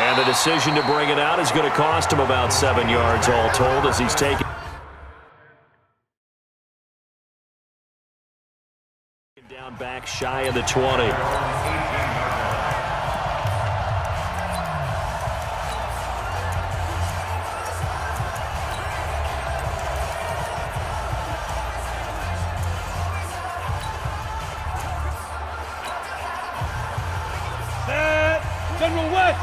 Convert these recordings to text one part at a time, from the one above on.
And the decision to bring it out is going to cost him about 7 yards all told as he's taken down back shy of the 20. General West,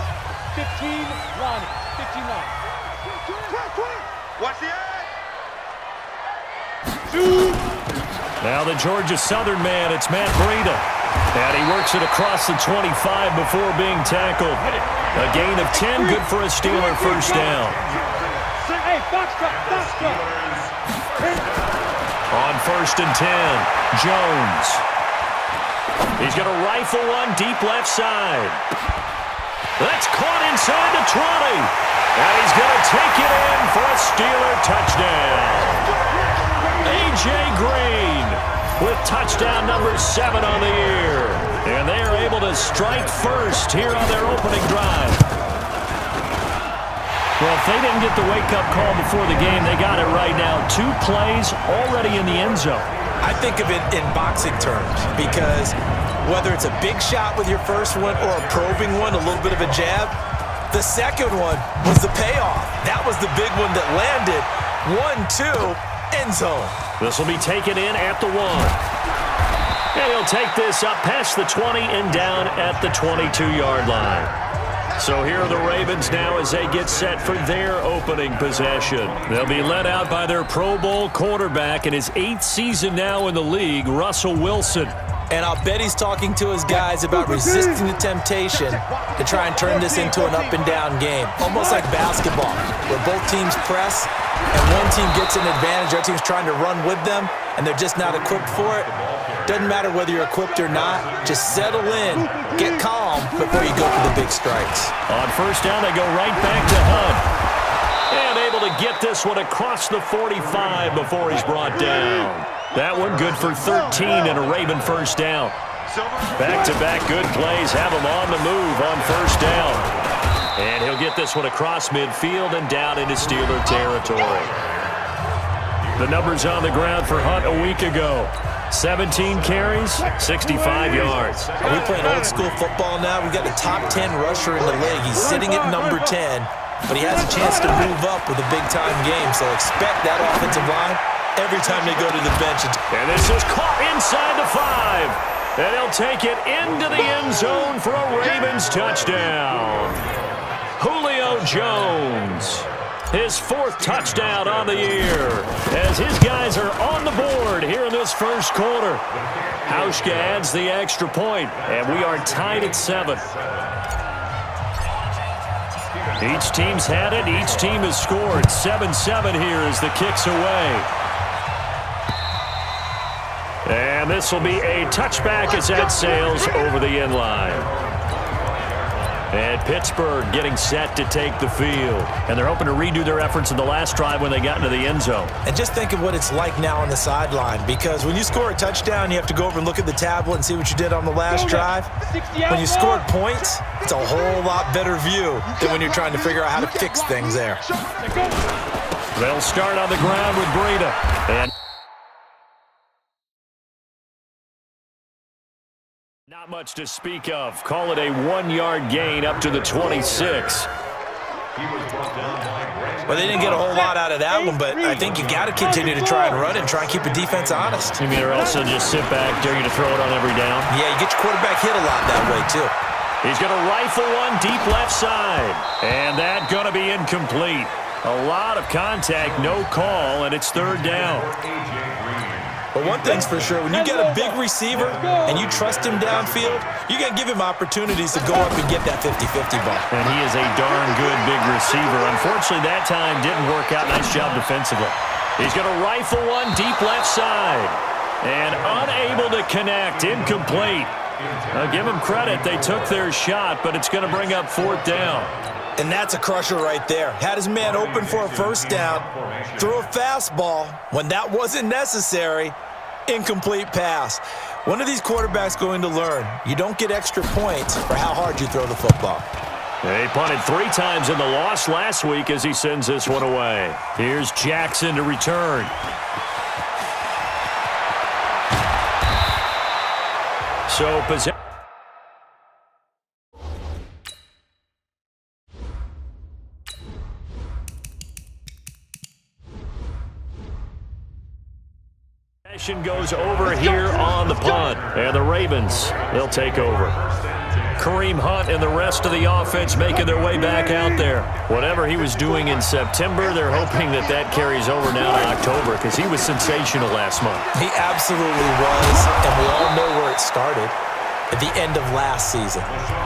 15 line, 15 line. Watch the edge. Shoot. Now the Georgia Southern man, it's Matt Breida. And he works it across the 25 before being tackled. A gain of 10, good for a Steeler first down. Hey, box truck. On 1st and 10, Jones. He's going to rifle one deep left side. That's caught inside the 20. And he's going to take it in for a Steeler touchdown. A.J. Green with touchdown number 7 on the year. And they are able to strike first here on their opening drive. Well, if they didn't get the wake-up call before the game, they got it right now. 2 plays already in the end zone. I think of it in boxing terms because whether it's a big shot with your first one or a probing one, a little bit of a jab, the second one was the payoff. That was the big one that landed. 1-2, end zone. This will be taken in at the 1. And he'll take this up past the 20 and down at the 22-yard line. So here are the Ravens now as they get set for their opening possession. They'll be led out by their Pro Bowl quarterback in his 8th season now in the league, Russell Wilson. And I'll bet he's talking to his guys about resisting the temptation to try and turn this into an up-and-down game. Almost like basketball, where both teams press, and one team gets an advantage, the other team's trying to run with them, and they're just not equipped for it. Doesn't matter whether you're equipped or not. Just settle in, get calm before you go for the big strikes. On first down, they go right back to Hunt. And able to get this one across the 45 before he's brought down. That one good for 13 and a Raven first down. Back-to-back good plays have him on the move on first down. And he'll get this one across midfield and down into Steeler territory. The numbers on the ground for Hunt a week ago. 17 carries, 65 yards. Are we playing old school football now? We've got a top 10 rusher in the league. He's sitting at number 10, but he has a chance to move up with a big-time game. So expect that offensive line every time they go to the bench. And this is caught inside the 5. And he'll take it into the end zone for a Ravens touchdown. Julio Jones, his 4th touchdown on the year, as his guys are on the board here in this first quarter. Hauschka adds the extra point, and we are tied at 7. Each team's had it. Each team has scored. 7-7 here as the kick's away. And this will be a touchback as that sails over the end line. And Pittsburgh getting set to take the field. And they're hoping to redo their efforts in the last drive when they got into the end zone. And just think of what it's like now on the sideline, because when you score a touchdown, you have to go over and look at the tablet and see what you did on the last drive. When you scored points, it's a whole lot better view than when you're trying to figure out how to fix things there. They'll start on the ground with Breida. And not much to speak of. Call it a 1-yard gain up to the 26. Well, they didn't get a whole lot out of that one, but I think you got to continue to try and run and try and keep the defense honest. You mean or also just sit back, dare you to throw it on every down? Yeah, you get your quarterback hit a lot that way, too. He's going to rifle one deep left side. And that going to be incomplete. A lot of contact, no call, and it's 3rd down. But one thing's for sure, when you get a big receiver and you trust him downfield, you're going to give him opportunities to go up and get that 50-50 ball. And he is a darn good big receiver. Unfortunately, that time didn't work out. Nice job defensively. He's going to rifle one deep left side. And unable to connect, incomplete. I'll give him credit. They took their shot, but it's going to bring up 4th down. And that's a crusher right there. Had his man open for a first down, threw a fastball when that wasn't necessary, incomplete pass. When are these quarterbacks going to learn? You don't get extra points for how hard you throw the football. They punted 3 times in the loss last week as he sends this one away. Here's Jackson to return. So possession goes over here on the punt. And the Ravens, they'll take over. Kareem Hunt and the rest of the offense making their way back out there. Whatever he was doing in September, they're hoping that that carries over now to October because he was sensational last month. He absolutely was, and we all know where it started. At the end of last season,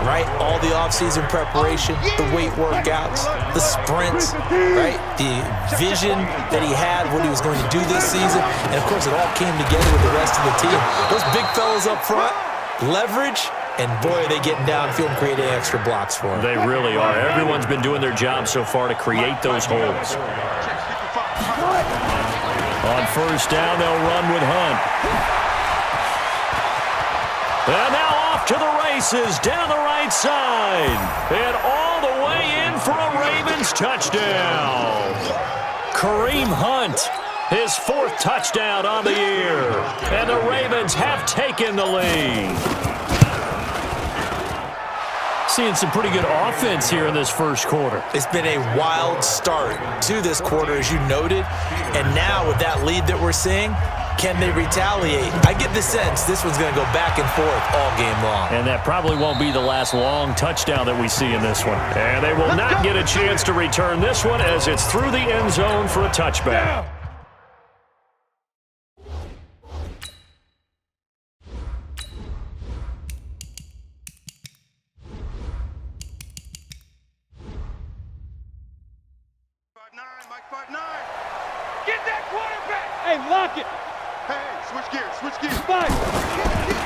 right? All the offseason preparation, the weight workouts, the sprints, right? The vision that he had, what he was going to do this season. And, of course, it all came together with the rest of the team. Those big fellas up front, leverage, and, boy, are they getting downfield and creating extra blocks for him. They really are. Everyone's been doing their job so far to create those holes. On first down, they'll run with Hunt. And now off to the races down the right side. And all the way in for a Ravens touchdown. Kareem Hunt, his 4th touchdown on the year. And the Ravens have taken the lead. Seeing some pretty good offense here in this first quarter. It's been a wild start to this quarter, as you noted. And now with that lead that we're seeing, can they retaliate? I get the sense this one's going to go back and forth all game long. And that probably won't be the last long touchdown that we see in this one. And they will not get a chance to return this one as it's through the end zone for a touchback. Get that quarterback! Hey, lock it! Switch gears.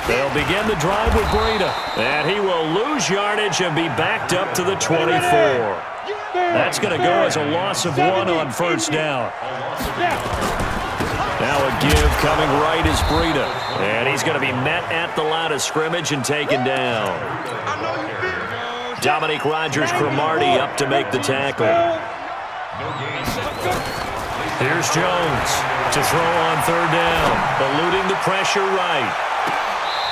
They'll begin the drive with Breida. And he will lose yardage and be backed up to the 24. That's going to go as a loss of 1 on first down. Now a give coming right is Breida. And he's going to be met at the line of scrimmage and taken down. Dominique Rodgers-Cromartie up to make the tackle. Here's Jones to throw on third down, eluding the pressure right.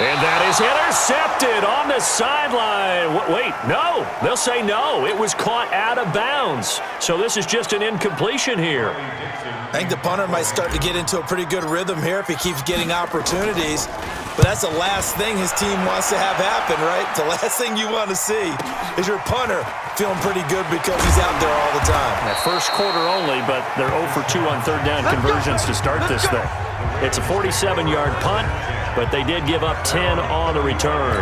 And that is intercepted on the sideline. Wait, no. They'll say no. It was caught out of bounds. So this is just an incompletion here. I think the punter might start to get into a pretty good rhythm here if he keeps getting opportunities. But that's the last thing his team wants to have happen, right? The last thing you want to see is your punter feeling pretty good because he's out there all the time. That first quarter only, but they're 0 for 2 on third down conversions to start this thing. It's a 47-yard punt, but they did give up 10 on the return.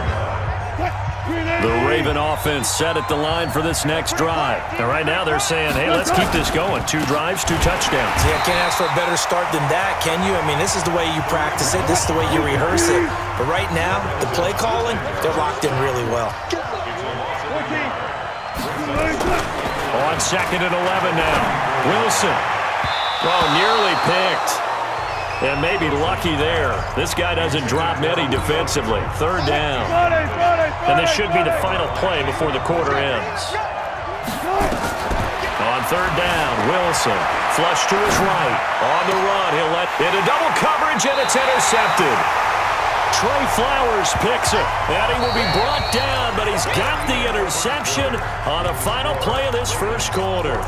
The Raven offense set at the line for this next drive. And right now they're saying, hey, let's keep this going. 2 drives, 2 touchdowns. Yeah, can't ask for a better start than that, can you? I mean, this is the way you practice it. This is the way you rehearse it. But right now, the play calling, they're locked in really well. On 2nd and 11 now. Wilson. Oh, nearly picked. And maybe lucky there. This guy doesn't drop many defensively. Third down. And this should be the final play before the quarter ends. On third down, Wilson. Flush to his right. On the run, he'll let into double coverage, and it's intercepted. Trey Flowers picks it, and he will be brought down, but he's got the interception on a final play of this first quarter.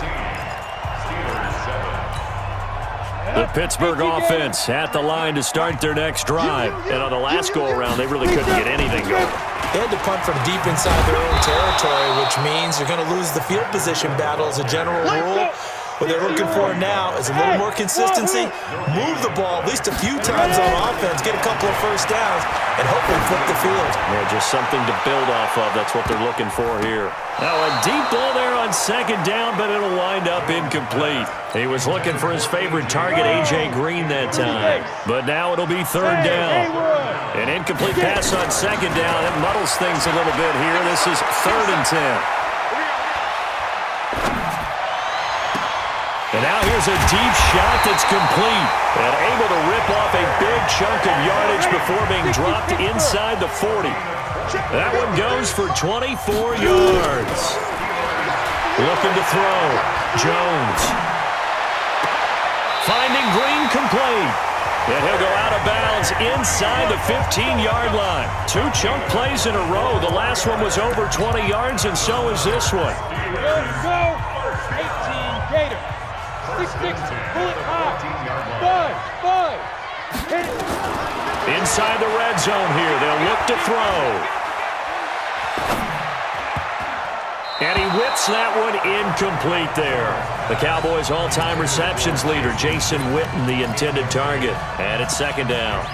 The Pittsburgh offense at the line to start their next drive. And on the last go-around, they really couldn't get anything going. They had to punt from deep inside their own territory, which means you're going to lose the field position battle as a general rule. What they're looking for now is a little more consistency, move the ball at least a few times on offense, get a couple of first downs, and hopefully flip the field. Yeah, just something to build off of. That's what they're looking for here. Now a deep ball there on second down, but it'll wind up incomplete. He was looking for his favorite target, A.J. Green, that time. But now it'll be third down. An incomplete pass on second down. It muddles things a little bit here. This is 3rd and 10. And now here's a deep shot that's complete. And able to rip off a big chunk of yardage before being dropped inside the 40. That one goes for 24 yards. Looking to throw. Jones. Finding Green complete. And he'll go out of bounds inside the 15-yard line. 2 chunk plays in a row. The last one was over 20 yards, and so is this one. Go. 18, Gator. 660, pull it high. 5. Hit it. Inside the red zone here. They'll look to throw. And he whips that one incomplete there. The Cowboys' all-time receptions leader, Jason Witten, the intended target. And it's second down.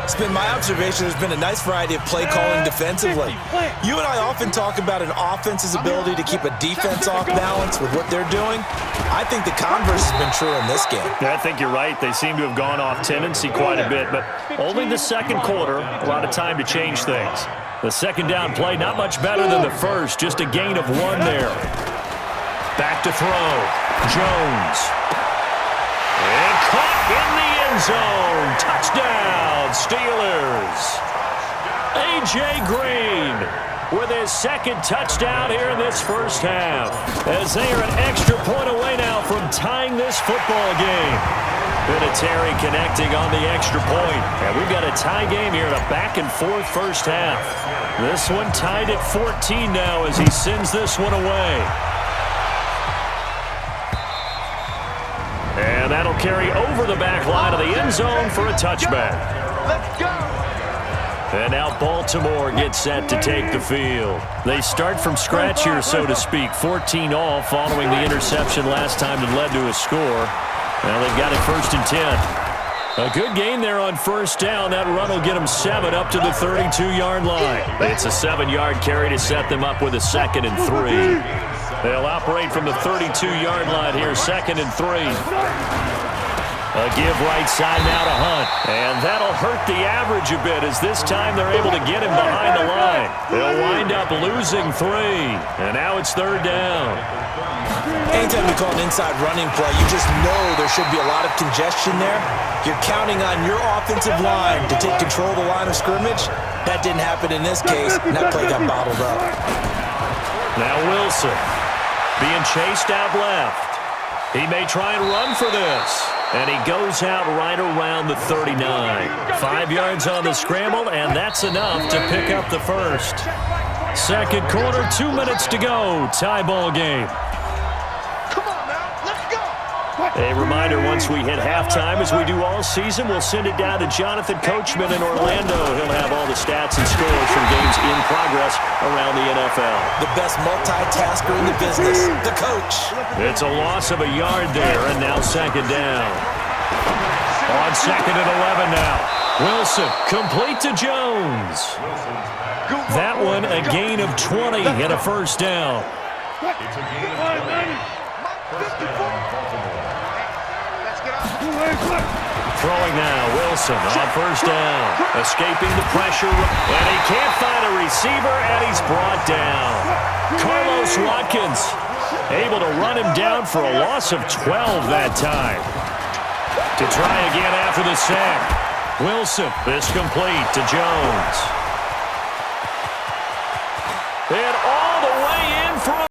It's been my observation there's been a nice variety of play calling defensively. You and I often talk about an offense's ability to keep a defense off balance with what they're doing. I think the converse has been true in this game. Yeah, I think you're right. They seem to have gone off tendency quite a bit, but only the second quarter, a lot of time to change things. The second down play, not much better than the first, just a gain of 1 there. Back to throw. Jones. And caught in the end zone. Touchdown, Steelers. A.J. Green with his second touchdown here in this first half, as they are an extra point away now from tying this football game. Vinatieri connecting on the extra point. And we've got a tie game here in a back-and-forth first half. This one tied at 14 now as he sends this one away. And that'll carry over the back line of the end zone for a touchback. Let's go. And now Baltimore gets set to take the field. They start from scratch here, so to speak. 14 all following the interception last time that led to a score. Well, they've got it 1st and 10. A good gain there on first down. That run will get them 7 up to the 32-yard line. It's a 7-yard carry to set them up with a 2nd and 3. They'll operate from the 32-yard line here, 2nd and 3. A give right side now to Hunt. And that'll hurt the average a bit as this time they're able to get him behind the line. They'll wind up losing 3. And now it's 3rd down. Anytime you call an inside running play, you just know there should be a lot of congestion there. You're counting on your offensive line to take control of the line of scrimmage. That didn't happen in this case, and that play got bottled up. Now Wilson being chased out left. He may try and run for this. And he goes out right around the 39. 5 yards on the scramble, and that's enough to pick up the first. Second quarter, 2 minutes to go. Tie ball game. A reminder, once we hit halftime, as we do all season, we'll send it down to Jonathan Coachman in Orlando. He'll have all the stats and scores from games in progress around the NFL. The best multitasker in the business, the coach. It's a loss of a yard there, and now second down. On 2nd and 11 now. Wilson, complete to Jones. That one, a gain of 20 and a first down. Throwing now, Wilson on first down. Escaping the pressure, and he can't find a receiver, and he's brought down. Carlos Watkins able to run him down for a loss of 12 that time. To try again after the sack. Wilson, this complete to Jones.